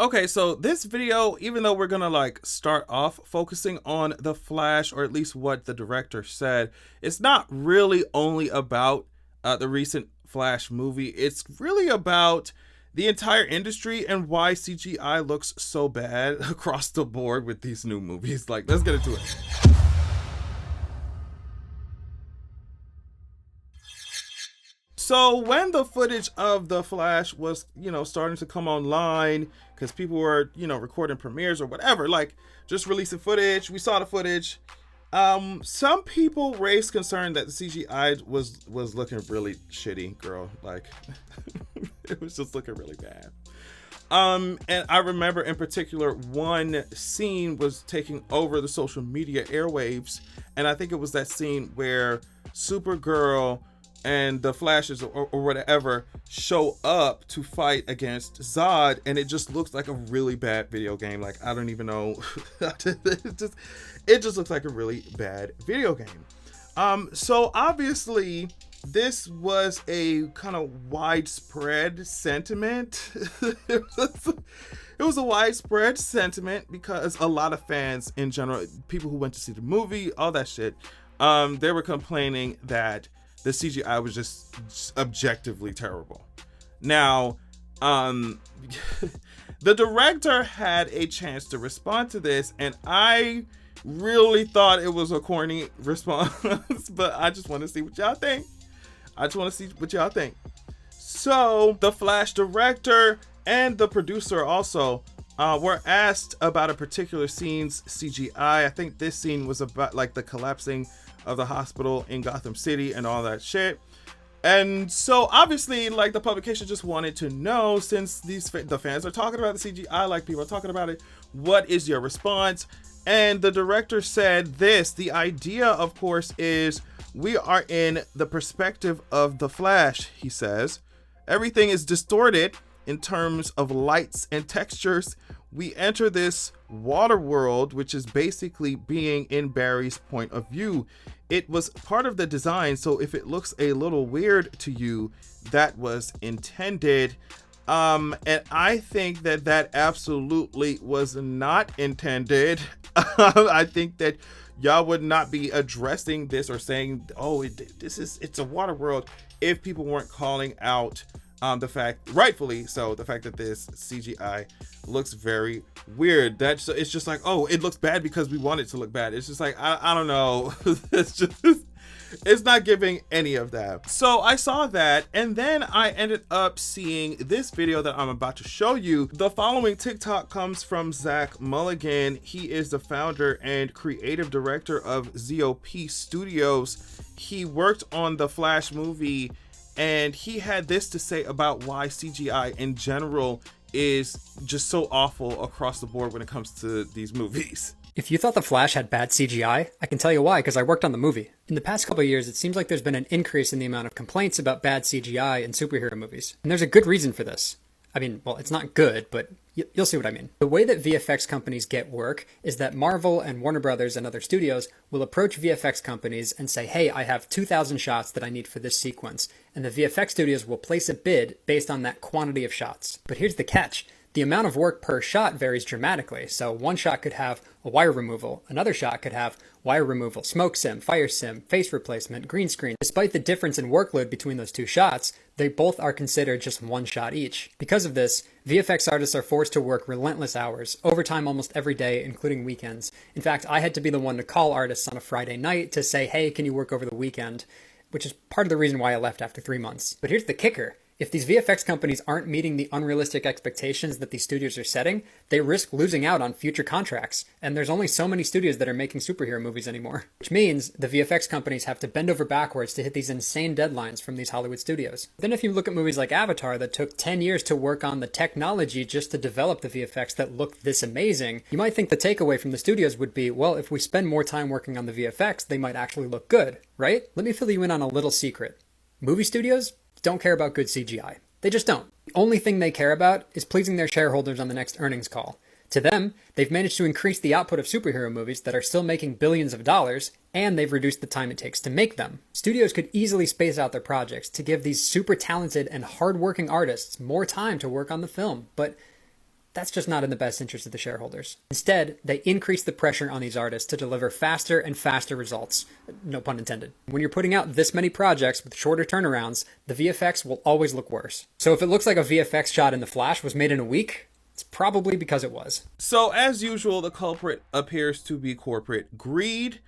Okay, so this video, even though we're gonna like start off focusing on the Flash, or at least what the director said, it's not really only about the recent Flash movie. It's really about the entire industry and why CGI looks so bad across the board with these new movies. Like, let's get into it. So when the footage of the Flash was, starting to come online, because people were, recording premieres or whatever, like just releasing footage, we saw the footage. Some people raised concern that the CGI was looking really shitty, girl. Like, it was just looking really bad. And I remember in particular one scene was taking over the social media airwaves, and I think it was that scene where Supergirl and the Flashes or whatever show up to fight against Zod, and it just looks like a really bad video game. Like, I don't even know. it just looks like a really bad video game. So obviously this was a kind of widespread sentiment. It was a widespread sentiment because a lot of fans in general, people who went to see the movie, all that shit, they were complaining that the CGI was just objectively terrible. Now, the director had a chance to respond to this, and I really thought it was a corny response, but I just want to see what y'all think. So, the Flash director and the producer also were asked about a particular scene's CGI. I think this scene was about like the collapsing of the hospital in Gotham City and all that shit. And so obviously, like, the publication just wanted to know, since the fans are talking about the CGI, like people are talking about it, what is your response? And the director said this: the idea, of course, is we are in the perspective of the Flash, he says. Everything is distorted in terms of lights and textures. We enter this water world, which is basically being in Barry's point of view. It was part of the design, so if it looks a little weird to you, that was intended. And I think that absolutely was not intended. I think that y'all would not be addressing this or saying, oh, it's a water world, if people weren't calling out the fact, rightfully so, the fact that this CGI looks very weird. It's just like, oh, it looks bad because we want it to look bad. It's just like, I don't know. It's not giving any of that. So I saw that, and then I ended up seeing this video that I'm about to show you. The following TikTok comes from Zach Mulligan. He is the founder and creative director of ZOPStudios. He worked on the Flash movie, and he had this to say about why CGI in general is just so awful across the board when it comes to these movies. If you thought The Flash had bad CGI, I can tell you why, because I worked on the movie. In the past couple of years, it seems like there's been an increase in the amount of complaints about bad CGI in superhero movies. And there's a good reason for this. I mean, well, it's not good, but you'll see what I mean. The way that VFX companies get work is that Marvel and Warner Brothers and other studios will approach VFX companies and say, hey, I have 2,000 shots that I need for this sequence. And the VFX studios will place a bid based on that quantity of shots. But here's the catch. The amount of work per shot varies dramatically. So one shot could have a wire removal, another shot could have wire removal, smoke sim, fire sim, face replacement, green screen. Despite the difference in workload between those two shots, they both are considered just one shot each. Because of this, VFX artists are forced to work relentless hours, overtime almost every day, including weekends. In fact, I had to be the one to call artists on a Friday night to say, hey, can you work over the weekend? Which is part of the reason why I left after 3 months. But here's the kicker. If these VFX companies aren't meeting the unrealistic expectations that these studios are setting, they risk losing out on future contracts. And there's only so many studios that are making superhero movies anymore. Which means the VFX companies have to bend over backwards to hit these insane deadlines from these Hollywood studios. Then if you look at movies like Avatar that took 10 years to work on the technology just to develop the VFX that looked this amazing, you might think the takeaway from the studios would be, well, if we spend more time working on the VFX, they might actually look good, right? Let me fill you in on a little secret. Movie studios don't care about good CGI. They just don't. The only thing they care about is pleasing their shareholders on the next earnings call. To them, they've managed to increase the output of superhero movies that are still making billions of dollars, and they've reduced the time it takes to make them. Studios could easily space out their projects to give these super talented and hardworking artists more time to work on the film, but That's just not in the best interest of the shareholders. Instead, they increase the pressure on these artists to deliver faster and faster results. No pun intended. When you're putting out this many projects with shorter turnarounds, the VFX will always look worse. So if it looks like a VFX shot in The Flash was made in a week, it's probably because it was. So as usual, the culprit appears to be corporate greed.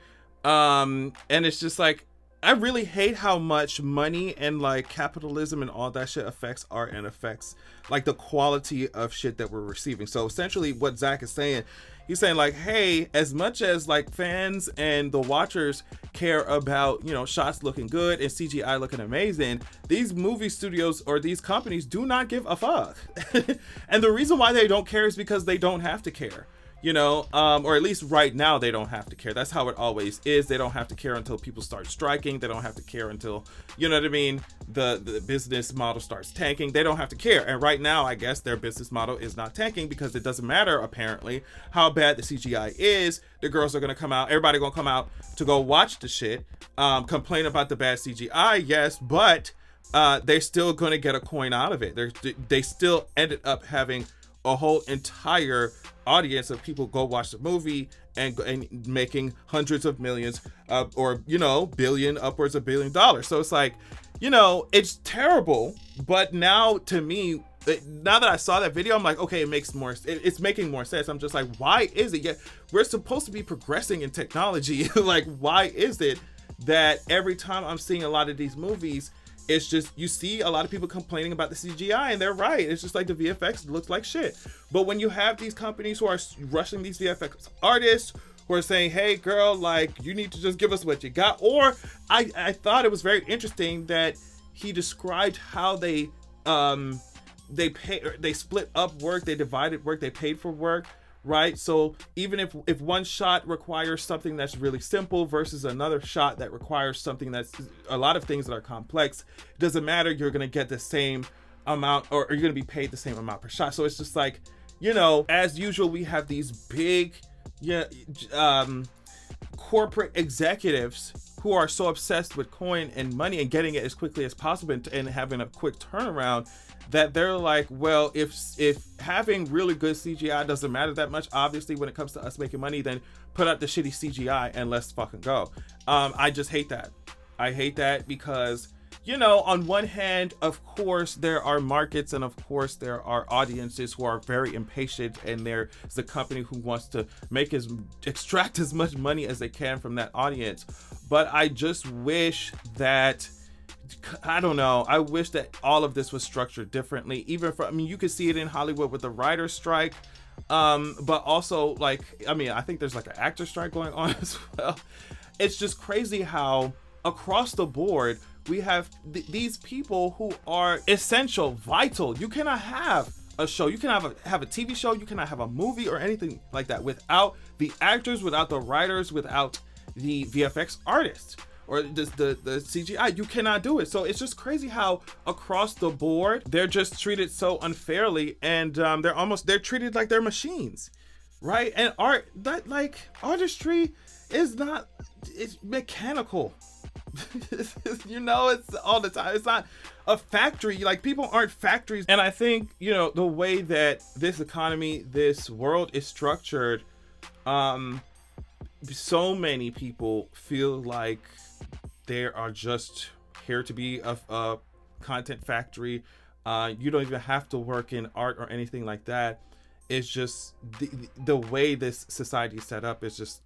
And it's just like, I really hate how much money and like capitalism and all that shit affects art and affects like the quality of shit that we're receiving. So essentially what Zach is saying, he's saying like, hey, as much as like fans and the watchers care about, you know, shots looking good and CGI looking amazing, these movie studios or these companies do not give a fuck. And the reason why they don't care is because they don't have to care. You know, or at least right now they don't have to care. That's how it always is. They don't have to care until people start striking. They don't have to care until, you know what I mean, the business model starts tanking. They don't have to care. And right now, I guess their business model is not tanking because it doesn't matter, apparently, how bad the CGI is. The girls are going to come out. Everybody going to come out to go watch the shit, complain about the bad CGI, yes, but they're still going to get a coin out of it. They still ended up having a whole entire audience of people go watch the movie and making hundreds of millions or, you know, upwards of $1 billion. So it's like, you know, it's terrible. But now to me, now that I saw that video, I'm like, okay, it's making more sense. I'm just like, why is it? Yeah, we're supposed to be progressing in technology. Like, why is it that every time I'm seeing a lot of these movies, it's just, you see a lot of people complaining about the CGI, and they're right. It's just like the VFX looks like shit. But when you have these companies who are rushing these VFX artists, who are saying, hey girl, like, you need to just give us what you got. Or I thought it was very interesting that he described how they split up work, they divided work, they paid for work. Right, so even if one shot requires something that's really simple versus another shot that requires something that's a lot of things that are complex, it doesn't matter. You're gonna get the same amount, or you're gonna be paid the same amount per shot. So it's just like, you know, as usual, we have these big, corporate executives who are so obsessed with coin and money and getting it as quickly as possible and having a quick turnaround, that they're like, well, if having really good CGI doesn't matter that much, obviously, when it comes to us making money, then put out the shitty CGI and let's fucking go. I just hate that. I hate that because, you know, on one hand, of course, there are markets and of course there are audiences who are very impatient, and there's the company who wants to extract as much money as they can from that audience. But I just wish that, I don't know, I wish that all of this was structured differently. Even for, I mean, you could see it in Hollywood with the writer's strike, but also, like, I mean, I think there's like an actor strike going on as well. It's just crazy how across the board we have these people who are essential, vital. You cannot have a show, you cannot have a TV show, you cannot have a movie or anything like that without the actors, without the writers, without the VFX artists or just the CGI. You cannot do it. So it's just crazy how across the board they're just treated so unfairly, and they're treated like they're machines, right? And artistry is not, it's mechanical. You know, it's all the time. It's not a factory. Like, people aren't factories. And I think, you know, the way that this economy, this world is structured, so many people feel like they are just here to be a content factory. You don't even have to work in art or anything like that. It's just the way this society is set up is just,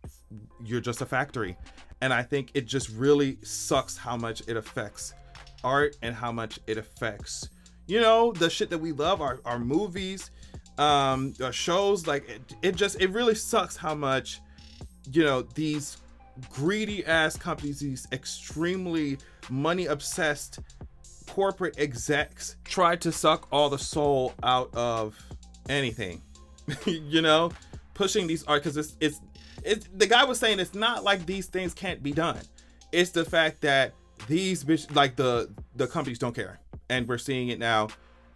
you're just a factory. And I think it just really sucks how much it affects art and how much it affects, you know, the shit that we love, our movies, our shows. Like, it really sucks how much, you know, these greedy ass companies, these extremely money obsessed corporate execs try to suck all the soul out of anything. You know, pushing these art, because it's the guy was saying it's not like these things can't be done. It's the fact that these like the companies don't care, and we're seeing it now.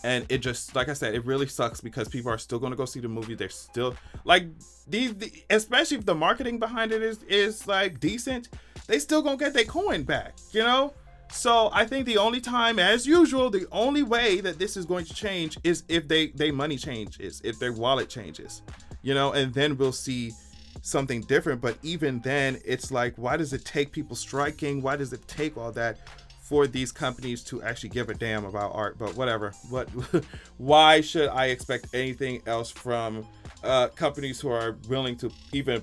And it just, like I said, it really sucks because people are still going to go see the movie. They're still like especially if the marketing behind it is like decent, they still gonna get their coin back, you know? So I think the only time, as usual, the only way that this is going to change is if they money changes, if their wallet changes, you know, and then we'll see something different. But even then, it's like, why does it take people striking? Why does it take all that for these companies to actually give a damn about art? But whatever. What? Why should I expect anything else from companies who are willing to even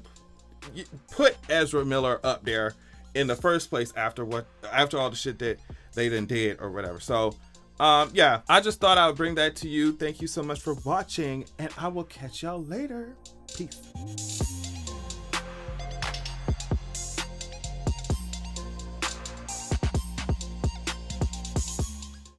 put Ezra Miller up there in the first place after all the shit that they done did or whatever? So yeah, I just thought I would bring that to you. Thank you so much for watching, and I will catch y'all later. Peace.